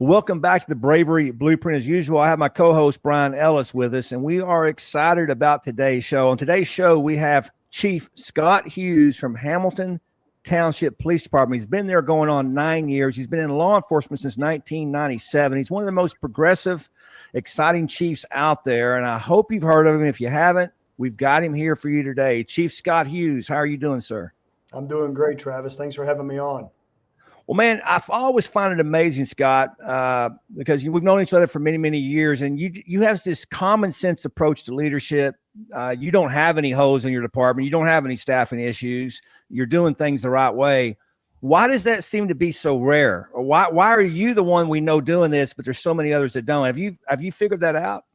Welcome back to the Bravery Blueprint. As usual, I have my co-host Brian Ellis with us, and we are excited about today's show. On today's show, we have Chief Scott Hughes from Hamilton Township Police Department. He's been there going on 9 years. He's been in law enforcement since 1997. He's one of the most progressive, exciting chiefs out there, and I hope you've heard of him. If you haven't, we've got him here for you today. Chief Scott Hughes, how are you doing, sir? I'm doing great, Travis. Thanks for having me on. Well, man, I've always found it amazing, Scott, because we've known each other for many, many years, and you have this common sense approach to leadership. You don't have any holes in your department. You don't have any staffing issues. You're doing things the right way. Why does that seem to be so rare? Or why are you the one we know doing this, but there's so many others that don't? Have you figured that out?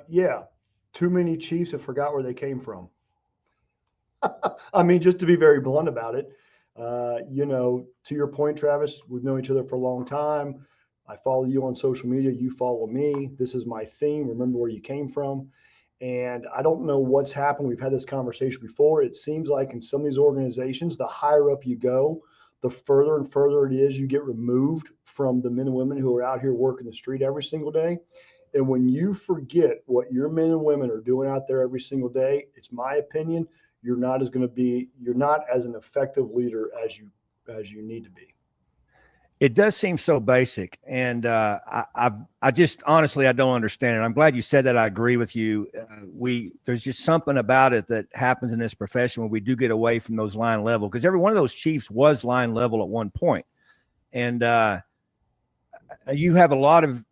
Yeah, too many chiefs have forgot where they came from. I mean, just to be very blunt about it. To your point, Travis, we've known each other for a long time. I follow you on social media. You follow me. This is my theme. Remember where you came from. And I don't know what's happened. We've had this conversation before. It seems like in some of these organizations, the higher up you go, the further and further it is you get removed from the men and women who are out here working the street every single day. And when you forget what your men and women are doing out there every single day, it's my opinion, you're not as an effective leader as you need to be. It does seem so basic, and I just honestly I don't understand it. I'm glad you said that. I agree with you. There's just something about it that happens in this profession when we do get away from those line level, because every one of those chiefs was line level at one point, and you have a lot of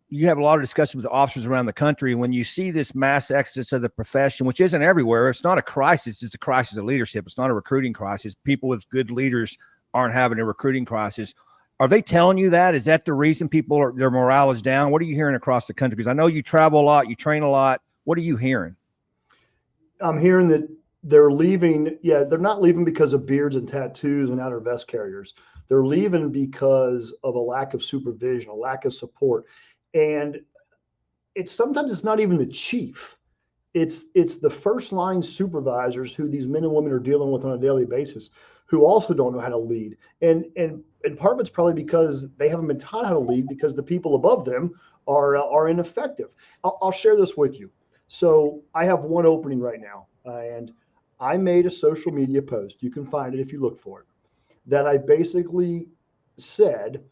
discussion with officers around the country. When you see this mass exodus of the profession, which isn't everywhere, it's not a crisis, it's a crisis of leadership. It's not a recruiting crisis. People with good leaders aren't having a recruiting crisis. Are they telling you that? Is that the reason their morale is down? What are you hearing across the country? Because I know you travel a lot, you train a lot. What are you hearing? I'm hearing that they're leaving. Yeah, they're not leaving because of beards and tattoos and outer vest carriers. They're leaving because of a lack of supervision, a lack of support. And sometimes it's not even the chief. It's the first line supervisors who these men and women are dealing with on a daily basis, who also don't know how to lead. And part of it's probably because they haven't been taught how to lead, because the people above them are ineffective. I'll share this with you. So I have one opening right now, and I made a social media post. You can find it if you look for it. That I basically said,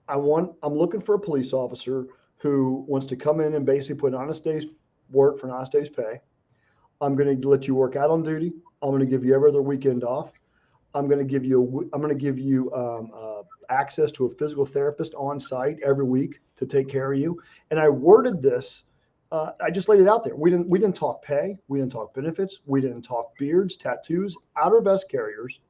I'm looking for a police officer who wants to come in and basically put an honest day's work for an honest day's pay. I'm going to let you work out on duty. I'm going to give you every other weekend off. I'm going to give you access to a physical therapist on site every week to take care of you. And I worded this. I just laid it out there. We didn't talk pay. We didn't talk benefits. We didn't talk beards, tattoos, outer vest carriers.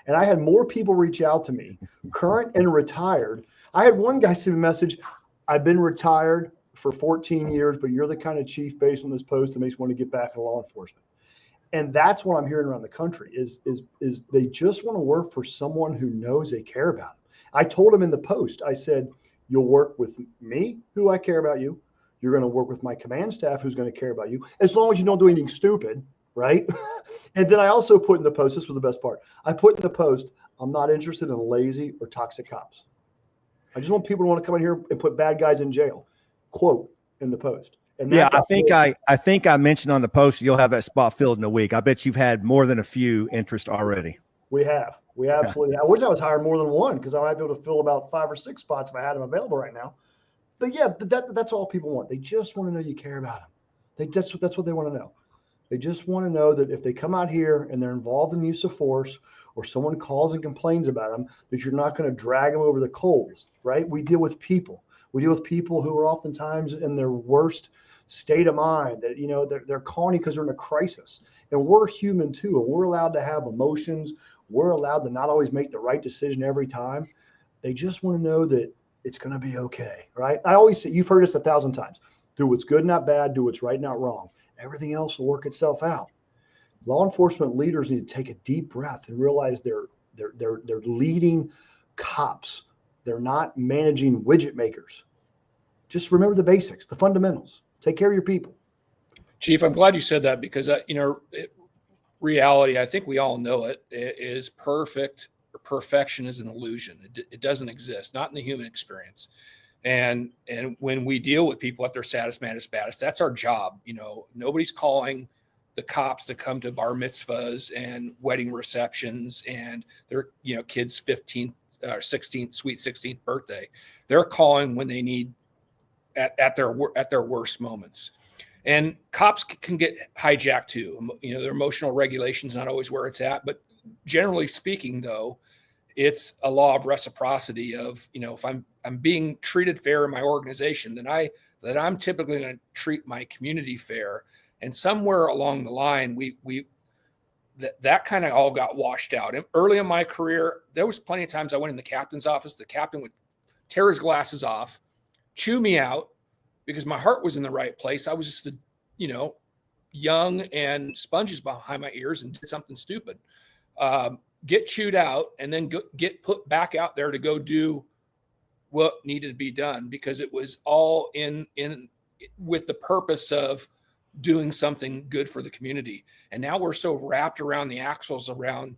And I had more people reach out to me, current and retired. I had one guy send me a message. I've been retired for 14 years, but you're the kind of chief based on this post that makes me want to get back in law enforcement. And that's what I'm hearing around the country is they just want to work for someone who knows they care about them. I told them in the post, I said, you'll work with me, who I care about you. You're going to work with my command staff, who's going to care about you, as long as you don't do anything stupid, right? And then I also put in the post, this was the best part. I put in the post, I'm not interested in lazy or toxic cops. I just want people to want to come in here and put bad guys in jail. Quote in the post. And yeah, I think I mentioned on the post you'll have that spot filled in a week. I bet you've had more than a few interest already. We absolutely have. I wish I was hiring more than one, because I might be able to fill about 5 or 6 spots if I had them available right now. But yeah, that's all people want. They just want to know you care about them. That's what they want to know. They just want to know that if they come out here and they're involved in use of force, or someone calls and complains about them, that you're not going to drag them over the coals, right? We deal with people. We deal with people who are oftentimes in their worst state of mind, that they're calling you because they're in a crisis. And we're human too, and we're allowed to have emotions. We're allowed to not always make the right decision every time. They just want to know that it's going to be okay, right? I always say, you've heard this 1,000 times, do what's good, not bad, do what's right, not wrong. Everything else will work itself out. Law enforcement leaders need to take a deep breath and realize they're leading cops. They're not managing widget makers. Just remember the basics, the fundamentals. Take care of your people. Chief, I'm glad you said that, because reality, I think we all know it is perfect perfection is an illusion. It doesn't exist, not in the human experience. And when we deal with people at their saddest, maddest, baddest, that's our job. Nobody's calling the cops to come to bar mitzvahs and wedding receptions and their, kids' 15th or 16th, sweet 16th birthday. They're calling when they need at their worst moments. And cops can get hijacked too. Their emotional regulation is not always where it's at, but generally speaking, though, it's a law of reciprocity of, if I'm being treated fair in my organization, then I'm typically going to treat my community fair. And somewhere along the line, that kind of all got washed out. And early in my career, there was plenty of times I went in the captain's office. The captain would tear his glasses off, chew me out because my heart was in the right place. I was just young and sponges behind my ears and did something stupid. Get chewed out and then get put back out there to go do what needed to be done because it was all in with the purpose of doing something good for the community. And now we're so wrapped around the axles around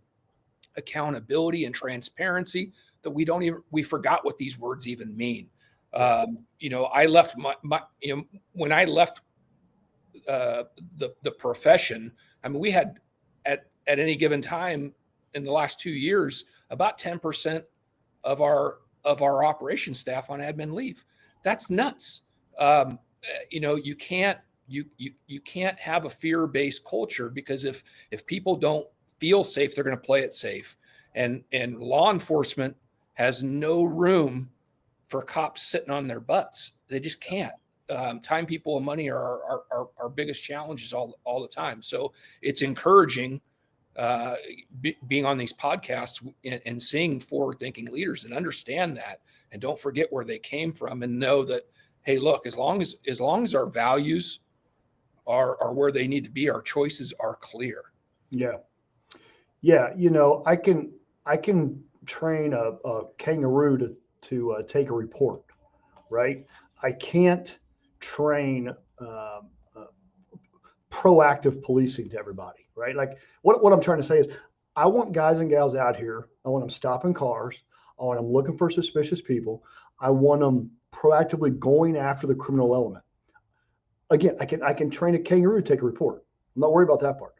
accountability and transparency that we forgot what these words even mean. I left when I left the profession, I mean, we had at any given time in the last 2 years, about 10% of our operations staff on admin leave. That's nuts. You can't have a fear-based culture because if people don't feel safe, they're going to play it safe. And law enforcement has no room for cops sitting on their butts. They just can't. Time, people, and money are our biggest challenges all the time. So it's encouraging being on these podcasts and seeing forward-thinking leaders that understand that and don't forget where they came from and know that, hey, look, as long as our values are where they need to be, our choices are clear. Yeah. I can train a kangaroo to take a report, right? I can't train proactive policing to everybody, right? Like what I'm trying to say is I want guys and gals out here. I want them stopping cars. I want them looking for suspicious people. I want them proactively going after the criminal element. Again, I can train a kangaroo to take a report. I'm not worried about that part.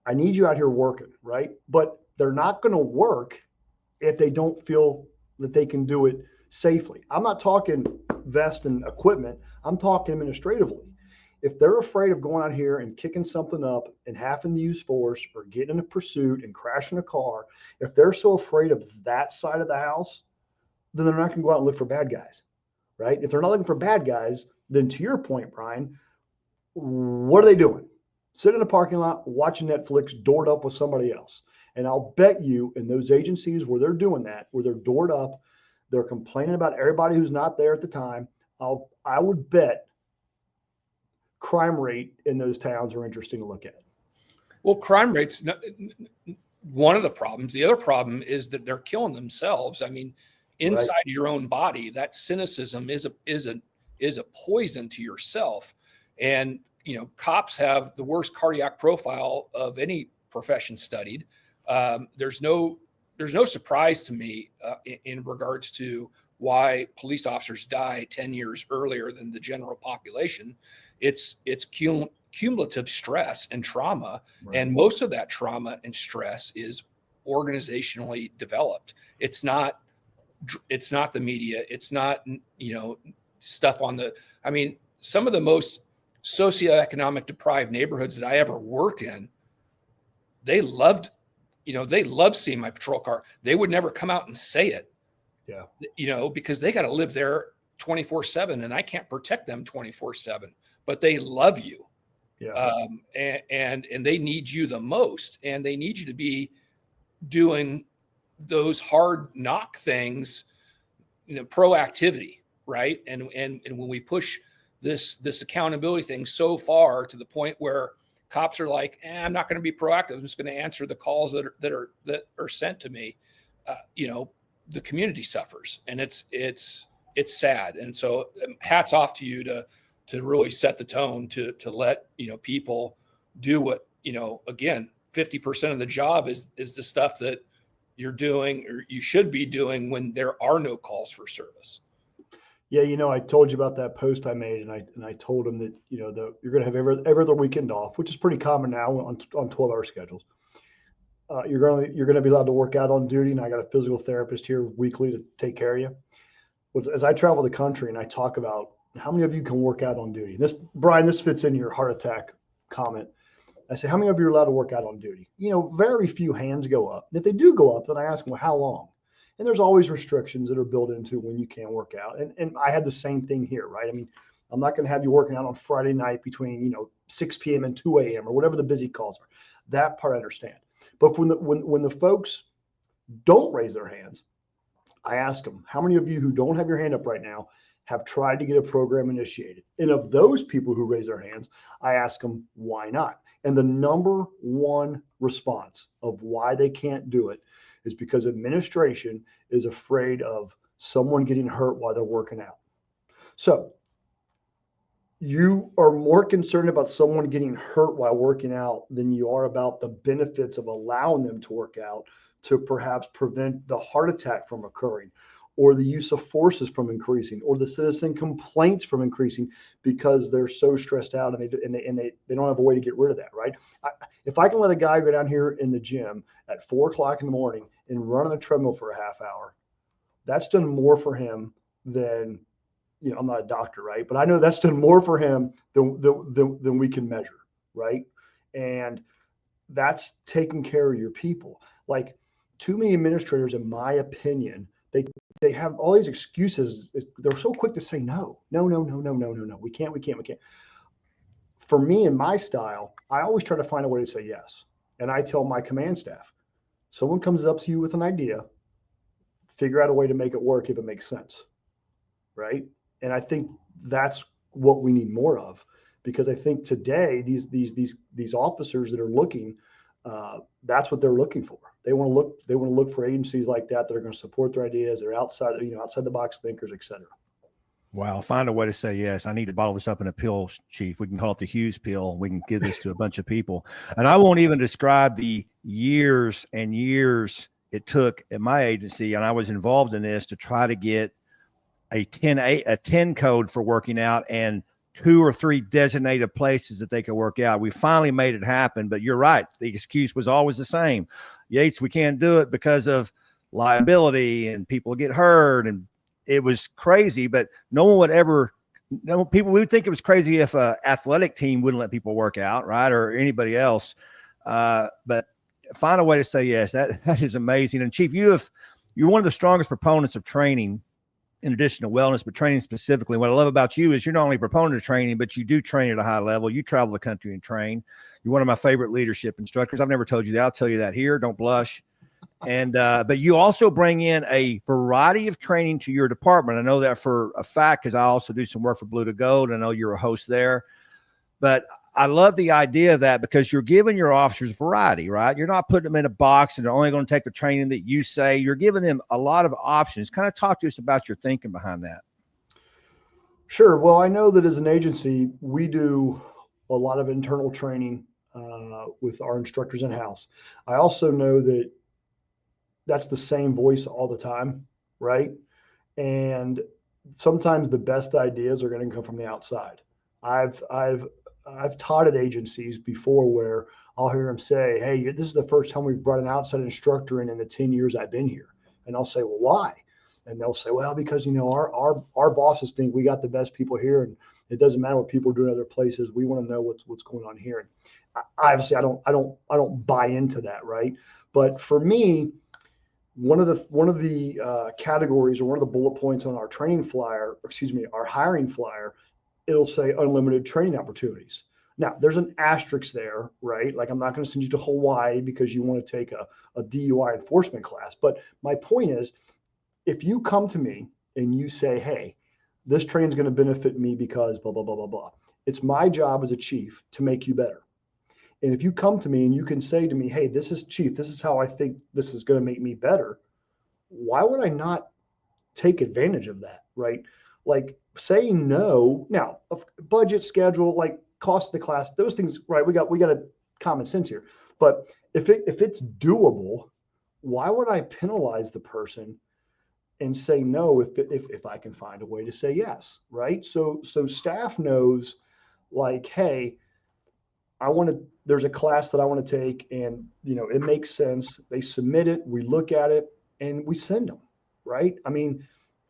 I need you out here working, right? But they're not going to work if they don't feel that they can do it safely. I'm not talking vest and equipment. I'm talking administratively. If they're afraid of going out here and kicking something up and having to use force or getting in a pursuit and crashing a car, if they're so afraid of that side of the house, then they're not going to go out and look for bad guys, right? If they're not looking for bad guys, then to your point, Brian, what are they doing? Sitting in a parking lot, watching Netflix, doored up with somebody else. And I'll bet you in those agencies where they're doing that, where they're doored up, they're complaining about everybody who's not there at the time. I would bet crime rate in those towns are interesting to look at. Well, crime rate's one of the problems. The other problem is that they're killing themselves. I mean, inside Right. your own body, that cynicism is a poison to yourself. And cops have the worst cardiac profile of any profession studied. There's no surprise to me in regards to why police officers die 10 years earlier than the general population. It's cumulative stress and trauma. Right. And most of that trauma and stress is organizationally developed. It's not the media. It's not, stuff some of the most socioeconomic deprived neighborhoods that I ever worked in, they loved seeing my patrol car. They would never come out and say it, because they got to live there 24/7 and I can't protect them 24/7, but they love you. And they need you the most, and they need you to be doing those hard knock things, proactivity, right? And when we push this accountability thing so far to the point where cops are like, I'm not going to be proactive. I'm just going to answer the calls that are sent to me. The community suffers, and it's sad. And so hats off to you to really set the tone to let, people do what, again, 50% of the job is the stuff that you're doing or you should be doing when there are no calls for service. Yeah, I told you about that post I made, and I told them that you're going to have every other weekend off, which is pretty common now on 12-hour schedules. You're going to be allowed to work out on duty, and I got a physical therapist here weekly to take care of you. As I travel the country and I talk about how many of you can work out on duty, Brian, this fits in your heart attack comment. I say, how many of you are allowed to work out on duty? Very few hands go up. And if they do go up, then I ask them, well, how long? And there's always restrictions that are built into when you can work out. And I had the same thing here, right? I mean, I'm not going to have you working out on Friday night between, 6 p.m. and 2 a.m. or whatever the busy calls are. That part I understand. But when the folks don't raise their hands, I ask them, how many of you who don't have your hand up right now have tried to get a program initiated? And of those people who raise their hands, I ask them, why not? And the number one response of why they can't do it is because administration is afraid of someone getting hurt while they're working out. So you are more concerned about someone getting hurt while working out than you are about the benefits of allowing them to work out to perhaps prevent the heart attack from occurring, or the use of forces from increasing, or the citizen complaints from increasing because they're so stressed out and they don't have a way to get rid of that, right? If I can let a guy go down here in the gym at 4 o'clock in the morning and run on a treadmill for a half hour, that's done more for him than, I'm not a doctor, right? But I know that's done more for him than we can measure, right? And that's taking care of your people. Like, too many administrators, in my opinion, they have all these excuses. They're so quick to say no. We can't. For me and my style, I always try to find a way to say yes. And I tell my command staff, someone comes up to you with an idea, figure out a way to make it work if it makes sense, right? And I think that's what we need more of, because I think today these officers that are looking, that's what they're looking for. They want to look for agencies like that are going to support their ideas. They're outside the box thinkers, et cetera. Wow. Find a way to say yes. I need to bottle this up in a pill, Chief. We can call it the Hughes pill. We can give this to a bunch of people. And I won't even describe the years and years it took at my agency. And I was involved in this to try to get a 10 code for working out and 2 or 3 designated places that they could work out. We finally made it happen, but you're right. The excuse was always the same. Yates, we can't do it because of liability and people get hurt. And it was crazy, but no one would ever, we would think it was crazy if an athletic team wouldn't let people work out, right? Or anybody else. But find a way to say yes. That is amazing. And Chief, you're one of the strongest proponents of training, in addition to wellness, but training specifically. What I love about you is you're not only a proponent of training, but you do train at a high level. You travel the country and train. You're one of my favorite leadership instructors. I've never told you that. I'll tell you that here. Don't blush. And but you also bring in a variety of training to your department. I know that for a fact because I also do some work for Blue to Gold. I know you're a host there. But I love the idea of that because you're giving your officers variety, right? You're not putting them in a box and they're only going to take the training that you say. You're giving them a lot of options. Kind of talk to us about your thinking behind that. Sure. Well, I know that as an agency, we do a lot of internal training with our instructors in-house. I also know that that's the same voice all the time, right? And sometimes the best ideas are going to come from the outside. I've taught at agencies before where I'll hear them say, hey, this is the first time we've brought an outside instructor in the 10 years I've been here. And I'll say, well, why? And they'll say, well, because, our bosses think we got the best people here and it doesn't matter what people do in other places. We want to know what's going on here. And obviously I don't buy into that. Right. But for me, one of the categories or one of the bullet points on our our hiring flyer, it'll say unlimited training opportunities. Now, there's an asterisk there, right? Like, I'm not going to send you to Hawaii because you want to take a DUI enforcement class. But my point is, if you come to me and you say, hey, this training is going to benefit me because blah, blah, blah, blah, blah. It's my job as a chief to make you better. And if you come to me and you can say to me, hey, this is chief, this is how I think this is going to make me better. Why would I not take advantage of that, right? Like, saying no, now, budget, schedule, like cost of the class, those things, right? We got a common sense here. But if it's doable, why would I penalize the person and say no if I can find a way to say yes, right? So staff knows, like, hey, there's a class that I want to take, and it makes sense. They submit it, we look at it, and we send them, right? I mean,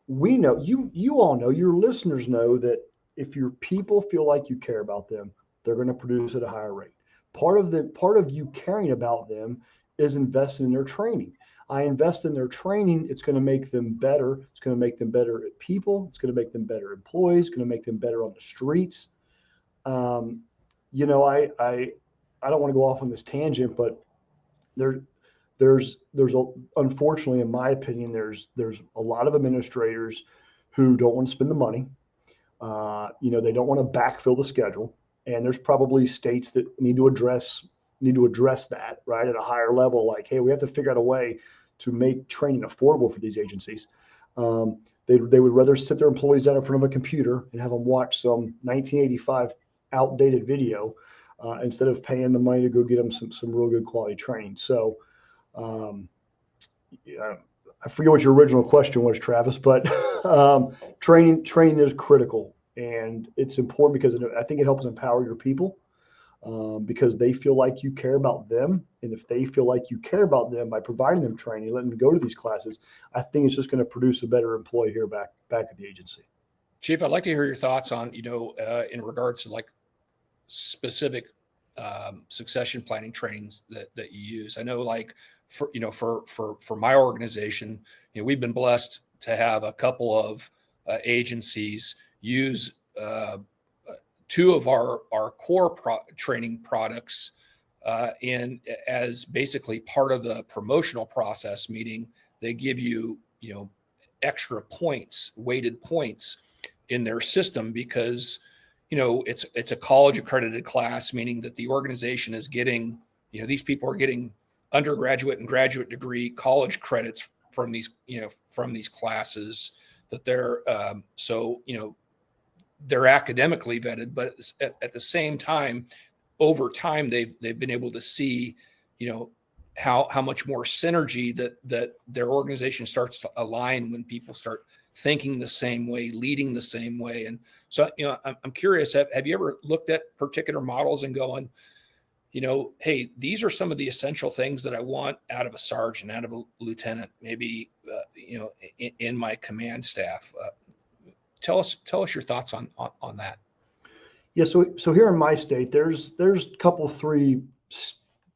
we know, you all know, your listeners know that if your people feel like you care about them, they're going to produce at a higher rate. Part of you caring about them is investing in their training. I invest in their training. It's going to make them better. It's going to make them better at people. It's going to make them better employees. It's going to make them better on the streets. Um, I don't want to go off on this tangent, but there's unfortunately, in my opinion, there's a lot of administrators who don't want to spend the money. They don't want to backfill the schedule, and there's probably states that need to address that, right, at a higher level. Like, hey, we have to figure out a way to make training affordable for these agencies. They would rather sit their employees down in front of a computer and have them watch some 1985 outdated video instead of paying the money to go get them some real good quality training. So I forget what your original question was, Travis, but training is critical, and it's important because I think it helps empower your people because they feel like you care about them. And if they feel like you care about them by providing them training, letting them go to these classes, I think it's just going to produce a better employee here back at the agency. Chief, I'd like to hear your thoughts on, in regards to like specific succession planning trainings that you use. I know, like for my organization, we've been blessed to have a couple of agencies use two of our core training products as basically part of the promotional process, meaning they give you, extra points, weighted points in their system because, it's a college accredited class, meaning that the organization is getting, these people are getting undergraduate and graduate degree college credits from these classes that they're, they're academically vetted, but at the same time, over time, they've been able to see, how much more synergy that their organization starts to align when people start thinking the same way, leading the same way. And so, I'm curious, have you ever looked at particular models and going, hey, these are some of the essential things that I want out of a sergeant, out of a lieutenant, maybe, in my command staff. Tell us your thoughts on that. Yeah. So here in my state, there's a couple, three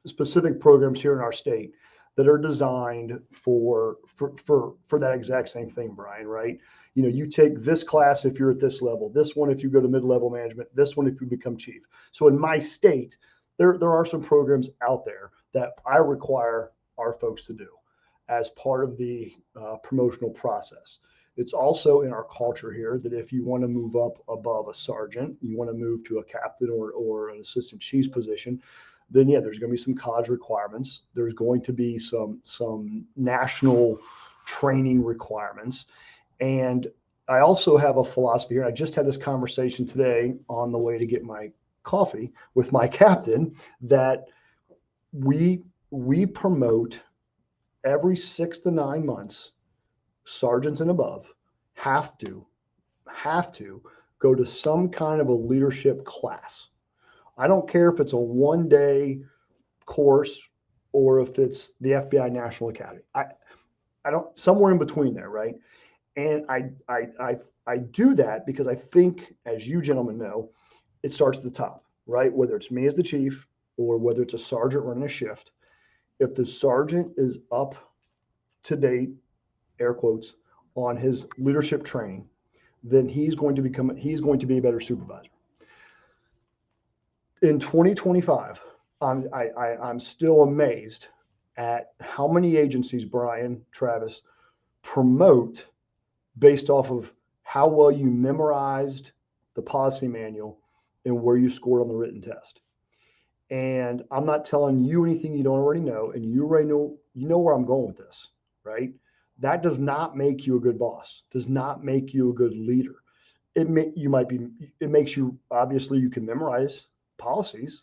specific programs here in our state that are designed for that exact same thing, Brian, right? You take this class if you're at this level, this one if you go to mid-level management, this one if you become chief. So in my state, there are some programs out there that I require our folks to do as part of the promotional process. It's also in our culture here that if you want to move up above a sergeant, you want to move to a captain or an assistant chief's position, then yeah, there's going to be some college requirements. There's going to be some national training requirements. And I also have a philosophy here. I just had this conversation today on the way to get my coffee with my captain that we promote every 6 to 9 months. Sergeants and above have to go to some kind of a leadership class. I don't care if it's a 1-day course or if it's the FBI National Academy. I don't, somewhere in between there, right? And I do that because I think, as you gentlemen know, it starts at the top, right? Whether it's me as the chief or whether it's a sergeant running a shift. If the sergeant is up to date, air quotes, on his leadership training, then he's going to be a better supervisor. In 2025, I'm still amazed at how many agencies, Brian, Travis, promote based off of how well you memorized the policy manual and where you scored on the written test. And I'm not telling you anything you don't already know, and you already know, where I'm going with this, right? That does not make you a good boss, does not make you a good leader. It makes you, obviously you can memorize policies,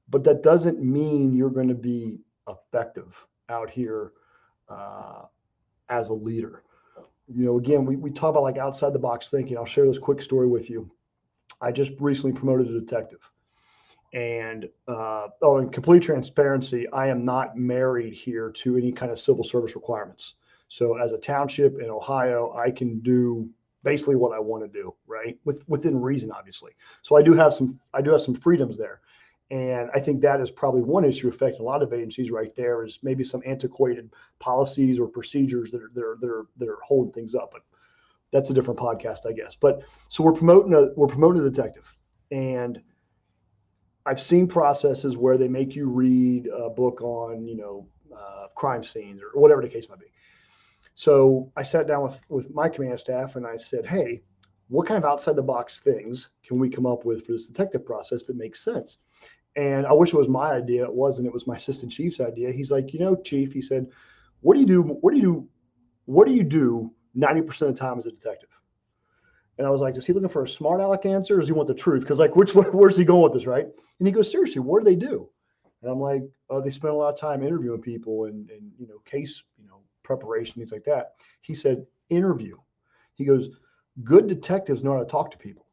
but that doesn't mean you're going to be effective out here as a leader. Again, we talk about like outside the box thinking. I'll share this quick story with you. I just recently promoted a detective. And in complete transparency, I am not married here to any kind of civil service requirements. So as a township in Ohio, I can do basically what I want to do, right? Within reason, obviously. So I do have some freedoms there. And I think that is probably one issue affecting a lot of agencies right there, is maybe some antiquated policies or procedures that are holding things up. But that's a different podcast, I guess. But so we're promoting a detective. And I've seen processes where they make you read a book on, crime scenes or whatever the case might be. So I sat down with my command staff and I said, hey, what kind of outside the box things can we come up with for this detective process that makes sense? And I wish it was my idea. It wasn't. It was my assistant chief's idea. He's like, Chief, he said, what do you do 90% of the time as a detective? And I was like, is he looking for a smart aleck answer, or does he want the truth? Because like, where's he going with this, right? And he goes, seriously, what do they do? And I'm like, oh, they spend a lot of time interviewing people and case preparation, things like that. He said, interview. He goes, good detectives know how to talk to people.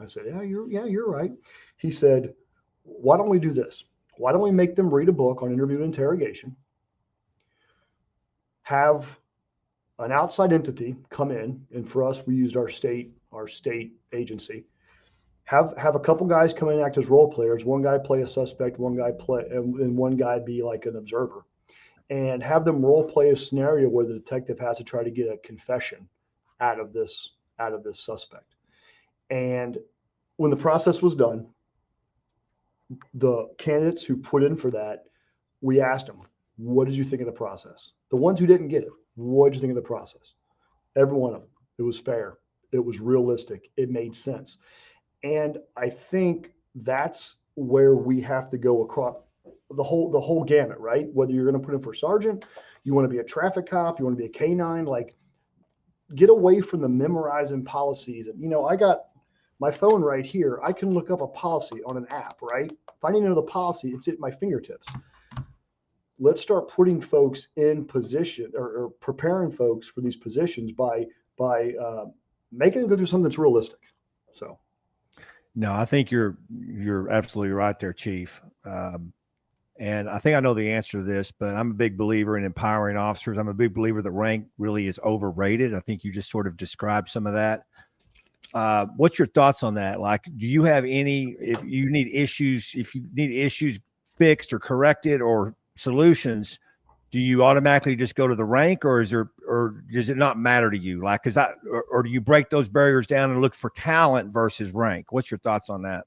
I said, yeah, you're right. He said, why don't we do this? Why don't we make them read a book on interview and interrogation? Have an outside entity come in, and for us, we used our state agency. Have a couple guys come in and act as role players. One guy play a suspect, one guy play, and one guy be like an observer, and have them role play a scenario where the detective has to try to get a confession out of this suspect. And when the process was done, the candidates who put in for that, we asked them, what did you think of the process? The ones who didn't get it, what did you think of the process? Every one of them. It was fair. It was realistic. It made sense. And I think that's where we have to go across the whole gamut, right? Whether you're going to put in for sergeant, you want to be a traffic cop, you want to be a K-9, like get away from the memorizing policies. And, I got my phone right here. I can look up a policy on an app, right? If I need to know the policy, it's at my fingertips. Let's start putting folks in position or preparing folks for these positions by making them go through something that's realistic. So. No, I think you're absolutely right there, Chief. And I think I know the answer to this, but I'm a big believer in empowering officers. I'm a big believer that rank really is overrated. I think you just sort of described some of that. What's your thoughts on that? Like, do you have if you need issues fixed or corrected or solutions, do you automatically just go to the rank, or does it not matter to you? Like, or do you break those barriers down and look for talent versus rank? What's your thoughts on that?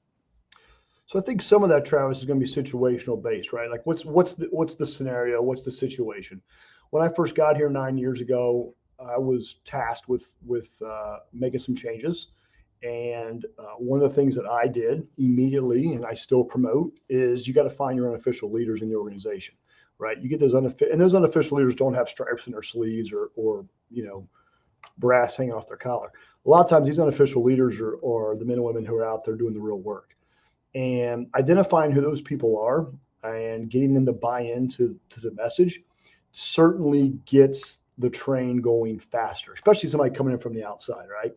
So I think some of that, Travis, is going to be situational based, right? Like what's the scenario? What's the situation? When I first got here 9 years ago, I was tasked with making some changes. And one of the things that I did immediately, and I still promote, is you got to find your unofficial leaders in the organization, right? You get those unofficial leaders don't have stripes in their sleeves or brass hanging off their collar. A lot of times these unofficial leaders are the men and women who are out there doing the real work. And identifying who those people are and getting them to buy into the message certainly gets the train going faster, especially somebody coming in from the outside, right?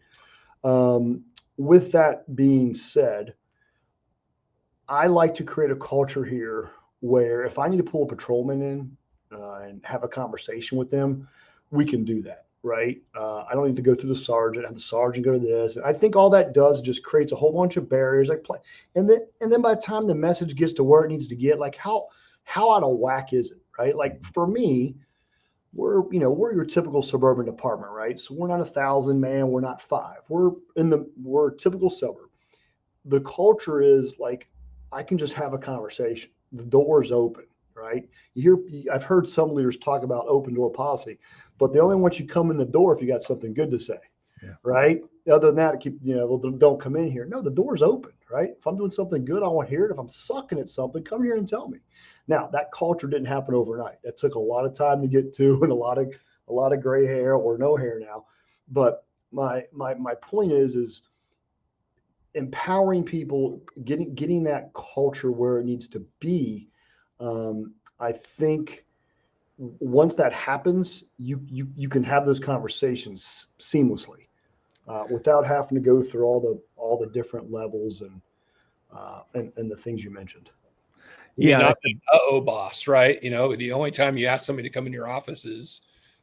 With that being said, I like to create a culture here where if I need to pull a patrolman in and have a conversation with them, we can do that, right? I don't need to go through the sergeant, have the sergeant go to this. I think all that does just creates a whole bunch of barriers. And then by the time the message gets to where it needs to get, like how out of whack is it, right? Like for me, we're your typical suburban department, right? So we're not 1,000 man, we're not 5. We're a typical suburb. The culture is like, I can just have a conversation. The door is open, right? I've heard some leaders talk about open door policy, but they only want you to come in the door if you got something good to say, right? Other than that, don't come in here. No, the door's open, right? If I'm doing something good, I want to hear it. If I'm sucking at something, come here and tell me. Now, that culture didn't happen overnight. That took a lot of time to get to, and a lot of gray hair or no hair now. But my point is empowering people, getting that culture where it needs to be. I think once that happens, you can have those conversations seamlessly without having to go through all the different levels and the things you mentioned. Yeah, not the uh-oh boss, right? The only time you ask somebody to come in your office is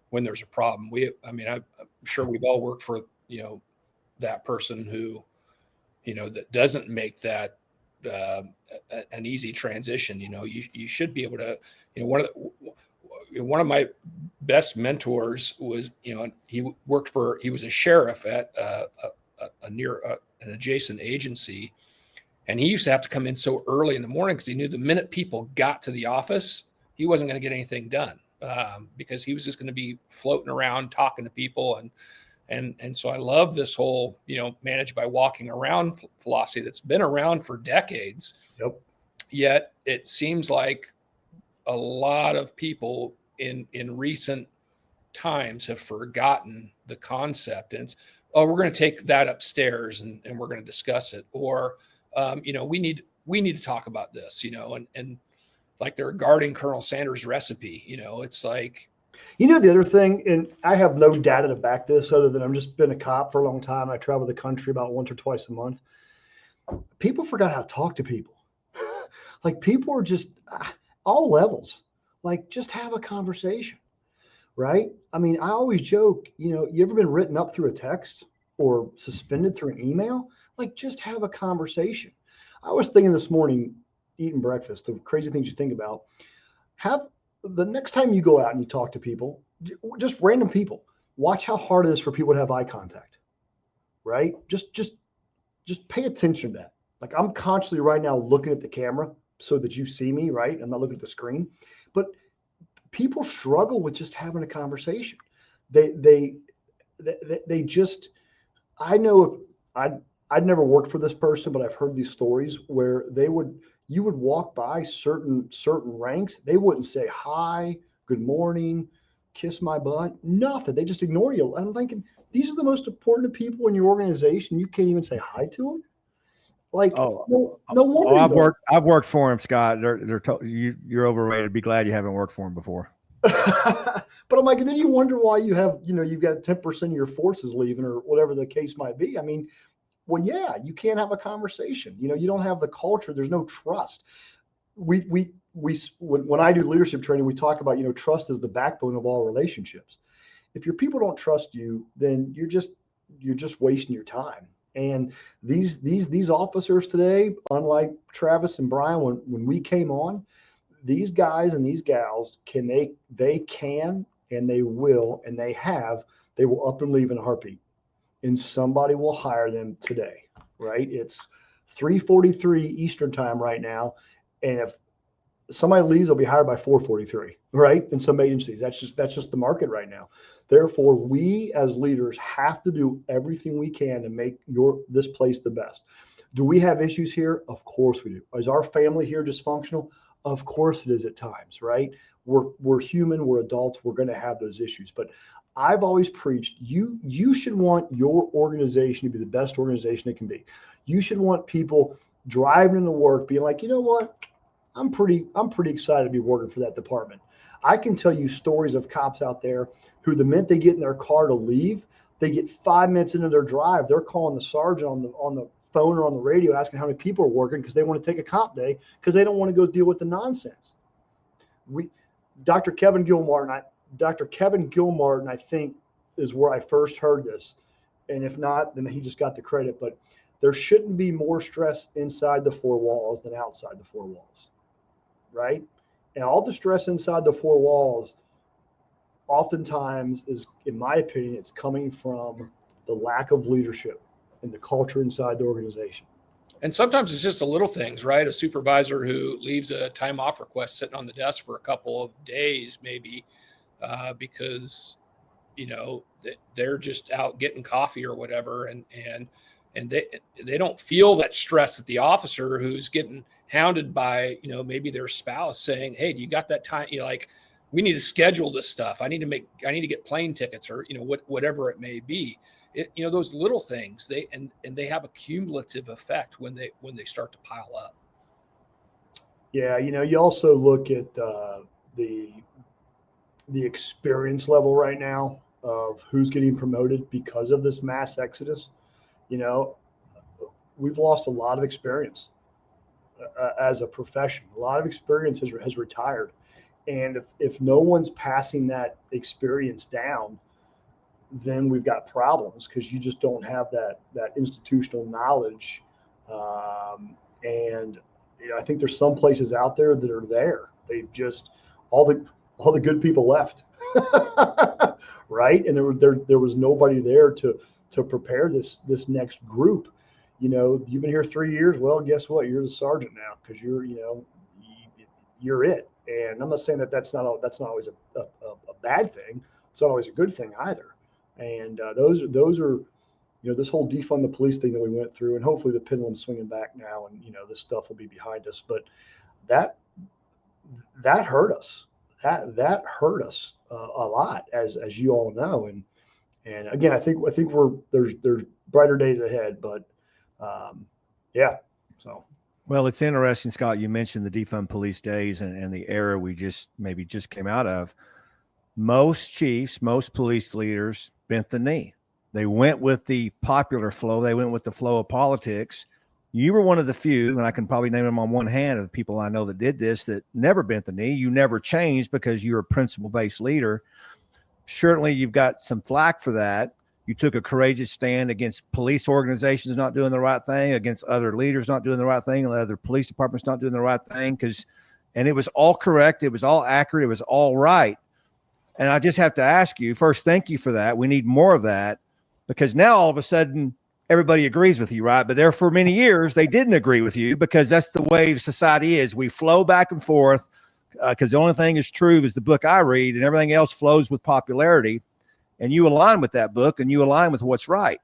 when there's a problem. I'm sure we've all worked for, that person who, that doesn't make that an easy transition. You should be able to, one of my best mentors was, he was a sheriff at an adjacent agency. And he used to have to come in so early in the morning because he knew the minute people got to the office, he wasn't going to get anything done because he was just going to be floating around talking to people. And so I love this whole, manage by walking around philosophy that's been around for decades. Yep. Yet it seems like a lot of people in recent times have forgotten the concept. And we're going to take that upstairs and we're going to discuss it. Or, we need to talk about this, and like they're guarding Colonel Sanders' recipe, it's like, the other thing, and I have no data to back this other than I've just been a cop for a long time. I travel the country about once or twice a month. People forgot how to talk to people. Like people are just all levels, like just have a conversation, right? I mean, I always joke, you ever been written up through a text or suspended through an email? Like just have a conversation. I was thinking this morning, eating breakfast, the crazy things you think about. Have the next time you go out and you talk to people, just random people, watch how hard it is for people to have eye contact, right? Just pay attention to that. Like I'm consciously right now looking at the camera so that you see me, right? I'm not looking at the screen, but people struggle with just having a conversation. They just, I know if I'd never worked for this person, but I've heard these stories where you would walk by certain ranks. They wouldn't say hi, good morning, kiss my butt, nothing. They just ignore you. And I'm thinking, these are the most important people in your organization. You can't even say hi to them. Like, no wonder. I've worked for them, Scott. You're overrated. Be glad you haven't worked for them before. But I'm like, and then you wonder why you have, you've got 10% of your forces leaving or whatever the case might be. I mean, well, yeah, you can't have a conversation. You don't have the culture. There's no trust. When I do leadership training, we talk about, trust is the backbone of all relationships. If your people don't trust you, then you're just wasting your time. And these officers today, unlike Travis and Brian, when we came on, these guys and these gals they can and they will and they will up and leave in a heartbeat, and somebody will hire them today, right? It's 3:43 Eastern time right now, and if somebody leaves, they'll be hired by 4:43, right? In some agencies, that's just the market right now. Therefore, we as leaders have to do everything we can to make this place the best. Do we have issues here? Of course we do. Is our family here dysfunctional? Of course it is at times, right? We're human, we're adults, we're going to have those issues. But I've always preached, you should want your organization to be the best organization it can be. You should want people driving into work being like, you know what? I'm pretty excited to be working for that department. I can tell you stories of cops out there who the minute they get in their car to leave, they get 5 minutes into their drive, they're calling the sergeant on the phone or on the radio asking how many people are working because they want to take a comp day because they don't want to go deal with the nonsense. Dr. Kevin Gilmartin, I think, is where I first heard this. And if not, then he just got the credit. But there shouldn't be more stress inside the four walls than outside the four walls, right? And all the stress inside the four walls oftentimes is, in my opinion, it's coming from the lack of leadership and the culture inside the organization. And sometimes it's just the little things, right? A supervisor who leaves a time off request sitting on the desk for a couple of days, maybe because, they're just out getting coffee or whatever. And they don't feel that stress that the officer who's getting hounded by, maybe their spouse saying, hey, do you got that time? Like, we need to schedule this stuff. I need to get plane tickets or, whatever it may be. Those little things, they have a cumulative effect when they start to pile up. Yeah. You also look at the the experience level right now of who's getting promoted because of this mass exodus. You know, we've lost a lot of experience as a profession. A lot of experience has retired. And if no one's passing that experience down, then we've got problems because you just don't have that institutional knowledge. And I think there's some places out there that are there. They've just all the good people left, right? And there was nobody there to prepare this next group. You've been here 3 years. Well, guess what? You're the sergeant now because you're it. And I'm not saying that's not always a bad thing. It's not always a good thing either. And those are, this whole defund the police thing that we went through, and hopefully the pendulum's swinging back now, and this stuff will be behind us. But that hurt us. That hurt us a lot, as you all know. And again, I think there's brighter days ahead. But yeah, so. Well, it's interesting, Scott. You mentioned the defund police days and the era we just came out of. Most chiefs, most police leaders bent the knee. They went with the popular flow. They went with the flow of politics. You were one of the few, and I can probably name them on one hand of the people I know that did this, that never bent the knee. You never changed because you're a principle-based leader. Certainly, you've got some flack for that. You took a courageous stand against police organizations not doing the right thing, against other leaders not doing the right thing, and other police departments not doing the right thing. And it was all correct. It was all accurate. It was all right. And I just have to ask you first, thank you for that. We need more of that because now all of a sudden everybody agrees with you, right? But there for many years, they didn't agree with you because that's the way society is. We flow back and forth because the only thing is true is the book I read, and everything else flows with popularity. And you align with that book and you align with what's right.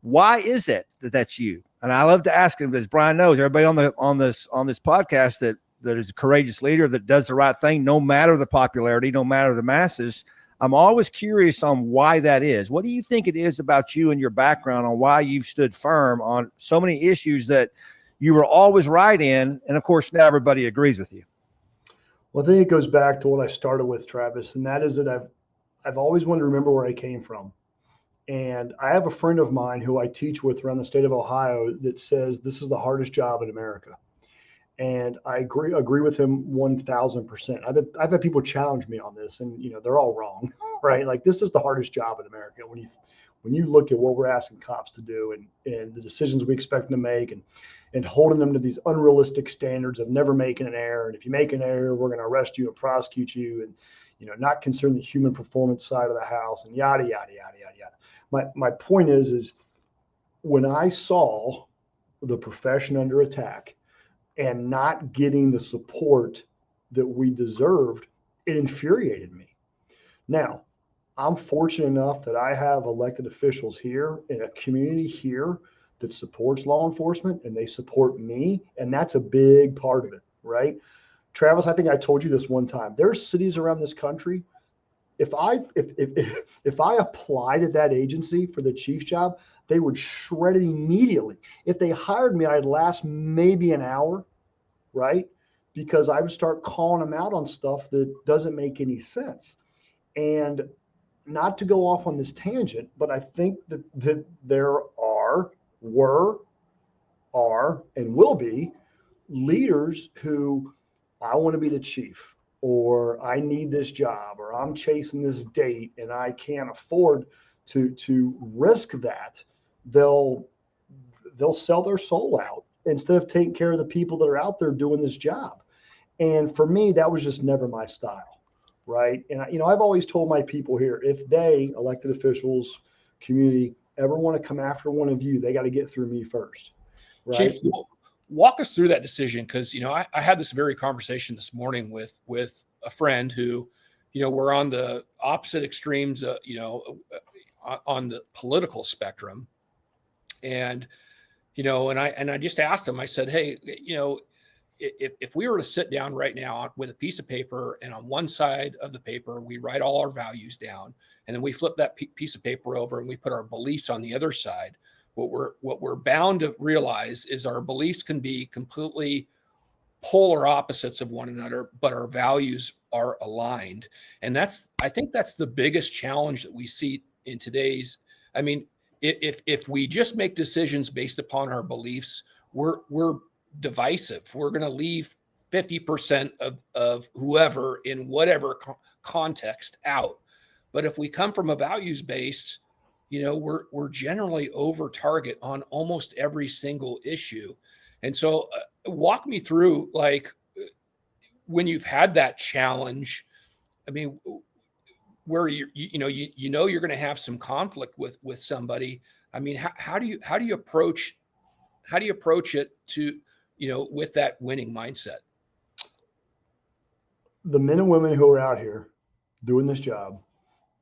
Why is it that that's you? And I love to ask him, as Brian knows, everybody on this podcast that is a courageous leader that does the right thing, no matter the popularity, no matter the masses. I'm always curious on why that is. What do you think it is about you and your background on why you've stood firm on so many issues that you were always right in? And of course, now everybody agrees with you. Well, I think it goes back to what I started with, Travis, and that is that I've always wanted to remember where I came from. And I have a friend of mine who I teach with around the state of Ohio that says this is the hardest job in America. And I agree with him 1,000%. I've had people challenge me on this, and they're all wrong, right? Like, this is the hardest job in America when you look at what we're asking cops to do and the decisions we expect them to make and holding them to these unrealistic standards of never making an error. And if you make an error, we're going to arrest you and prosecute you, and not considering the human performance side of the house, and yada yada yada yada yada. My point is when I saw the profession under attack and not getting the support that we deserved, it infuriated me. Now, I'm fortunate enough that I have elected officials here in a community here that supports law enforcement, and they support me, and that's a big part of it, right? Travis, I think I told you this one time. There's cities around this country. If I applied at that agency for the chief's job, they would shred it immediately. If they hired me, I'd last maybe an hour, right? Because I would start calling them out on stuff that doesn't make any sense. And not to go off on this tangent, but I think that there were, and will be leaders who, I want to be the chief, or I need this job, or I'm chasing this date and I can't afford to risk that. They'll sell their soul out instead of taking care of the people that are out there doing this job. And for me, that was just never my style, right? And I've always told my people here, if they, elected officials, community, ever want to come after one of you, they got to get through me first, right? Chief, walk us through that decision, because I had this very conversation this morning with a friend who, we're on the opposite extremes, on the political spectrum, and I just asked him. I said, hey, if we were to sit down right now with a piece of paper, and on one side of the paper we write all our values down, and then we flip that piece of paper over and we put our beliefs on the other side. What we're bound to realize is our beliefs can be completely polar opposites of one another, but our values are aligned. And I think that's the biggest challenge that we see in today's, I mean, if we just make decisions based upon our beliefs, we're divisive. We're going to leave 50% of whoever in whatever context out. But if we come from a values based, we're generally over target on almost every single issue. And so walk me through, like, when you've had that challenge, I mean, where you're going to have some conflict with somebody. I mean, how do you approach it to, with that winning mindset? The men and women who are out here doing this job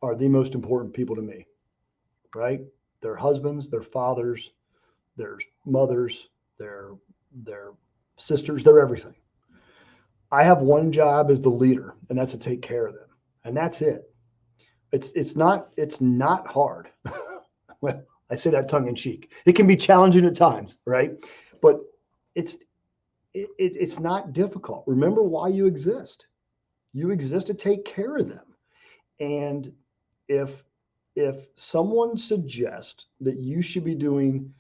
are the most important people to me, right? Their husbands, their fathers, their mothers, their sisters, they're everything. I have one job as the leader, and that's to take care of them. And that's it. It's not hard. Well, I say that tongue in cheek. It can be challenging at times, right? But it's not difficult. Remember why you exist. You exist to take care of them. And if someone suggests that you should be doing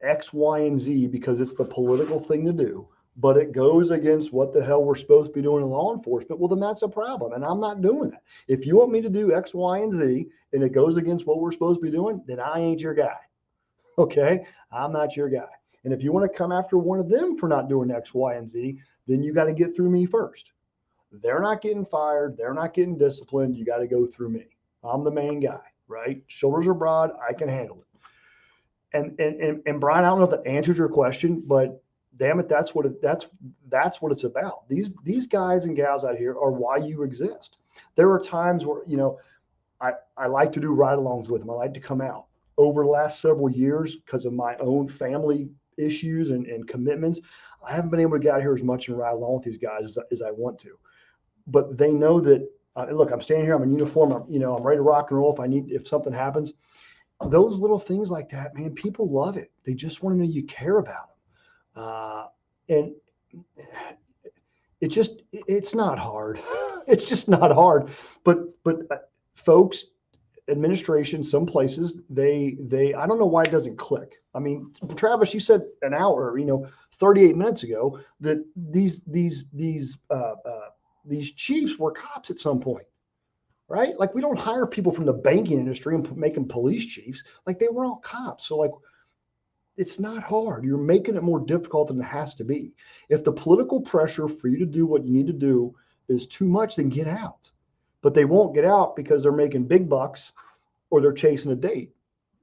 X, Y, and Z because it's the political thing to do, but it goes against what the hell we're supposed to be doing in law enforcement, well, then that's a problem. And I'm not doing that. If you want me to do X, Y, and Z, and it goes against what we're supposed to be doing, then I ain't your guy. Okay? I'm not your guy. And if you want to come after one of them for not doing X, Y, and Z, then you got to get through me first. They're not getting fired. They're not getting disciplined. You got to go through me. I'm the main guy, right? Shoulders are broad. I can handle it. And Brian, I don't know if that answers your question, but damn it, that's what it's about. These guys and gals out here are why you exist. There are times where, I like to do ride-alongs with them. I like to come out. Over the last several years, because of my own family issues and commitments, I haven't been able to get out here as much and ride along with these guys as I want to. But they know that, look, I'm standing here, I'm in uniform, I'm ready to rock and roll if something happens. Those little things like that, man, people love it. They just want to know you care about them. And it's not hard. It's just not hard. But folks, administration, some places, they I don't know why it doesn't click. I mean, Travis, you said an hour, 38 minutes ago that these chiefs were cops at some point, right? Like, we don't hire people from the banking industry and make them police chiefs. Like, they were all cops. So, like, it's not hard. You're making it more difficult than it has to be. If the political pressure for you to do what you need to do is too much, then get out. But they won't get out because they're making big bucks or they're chasing a date.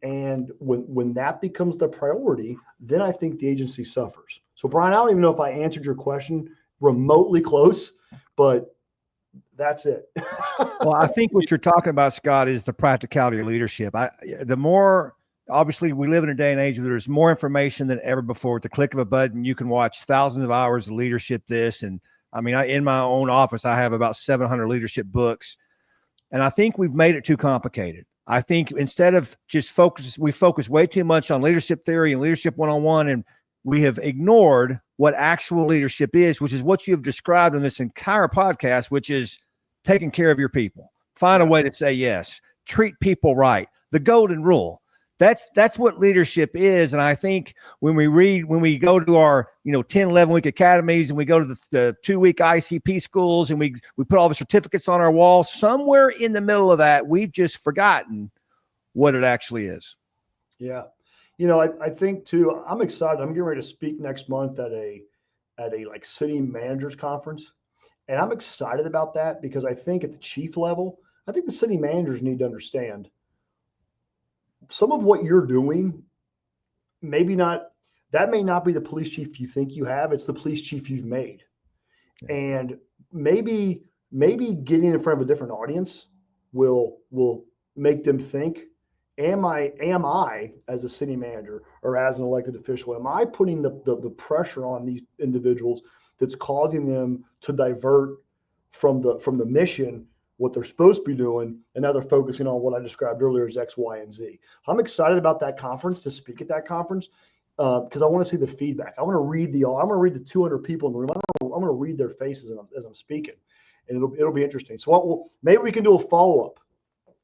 And when that becomes the priority, then I think the agency suffers. So, Brian, I don't even know if I answered your question remotely close, but that's it. Well, I think what you're talking about, Scott, is the practicality of leadership. Obviously, we live in a day and age where there's more information than ever before. At the click of a button, you can watch thousands of hours of leadership in my own office, I have about 700 leadership books. And I think we've made it too complicated. I think instead of just we focus way too much on leadership theory and leadership 101, and we have ignored what actual leadership is, which is what you've described in this entire podcast, which is taking care of your people. Find a way to say yes. Treat people right. The golden rule. That's what leadership is. And I think when we go to our 10, 11-week academies and we go to the 2-week ICP schools and we put all the certificates on our wall, somewhere in the middle of that, we've just forgotten what it actually is. Yeah. I think too, I'm excited. I'm getting ready to speak next month at a like city managers conference. And I'm excited about that because I think at the chief level, I think the city managers need to understand some of what you're doing. That may not be the police chief you think you have. It's the police chief you've made. Yeah. And maybe getting in front of a different audience will make them think, am I as a city manager or as an elected official, am I putting the pressure on these individuals that's causing them to divert from the mission, what they're supposed to be doing, and now they're focusing on what I described earlier as X, Y, and Z. I'm excited about that conference, to speak at that conference. because I want to see the feedback. I'm going to read the 200 people in the room. I'm going to read their faces as I'm speaking, and it'll be interesting. So maybe we can do a follow-up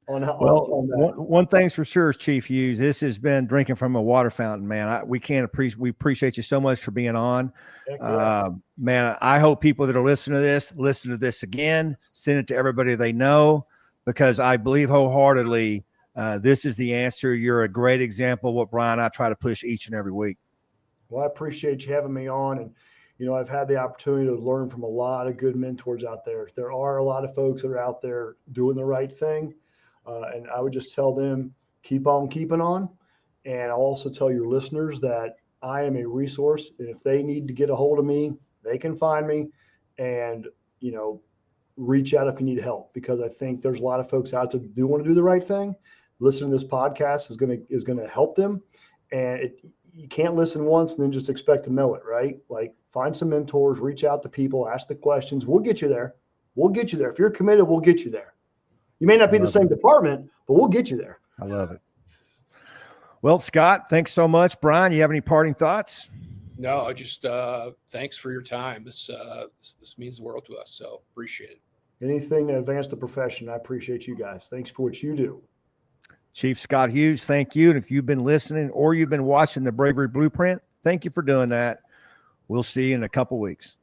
on how. Well, on that. one thing's for sure, Chief Hughes, this has been drinking from a water fountain, man. We appreciate you so much for being on. Heck yeah. Man, I hope people that are listening to this again, send it to everybody they know, because I believe wholeheartedly this is the answer. You're a great example of what Brian and I try to push each and every week. Well, I appreciate you having me on. And, I've had the opportunity to learn from a lot of good mentors out there. There are a lot of folks that are out there doing the right thing. And I would just tell them, keep on keeping on. And I'll also tell your listeners that I am a resource. And if they need to get a hold of me, they can find me and, reach out if you need help, because I think there's a lot of folks out there that do want to do the right thing. Listening to this podcast is going to help them. And you can't listen once and then just expect to know it, right? Like, find some mentors, reach out to people, ask the questions. We'll get you there. If you're committed, we'll get you there. You may not be the same department, but we'll get you there. I love it. Well, Scott, thanks so much. Brian, you have any parting thoughts? No, I just thanks for your time. This means the world to us, so appreciate it. Anything to advance the profession, I appreciate you guys. Thanks for what you do. Chief Scott Hughes, thank you. And if you've been listening or you've been watching the Bravery Blueprint, thank you for doing that. We'll see you in a couple weeks.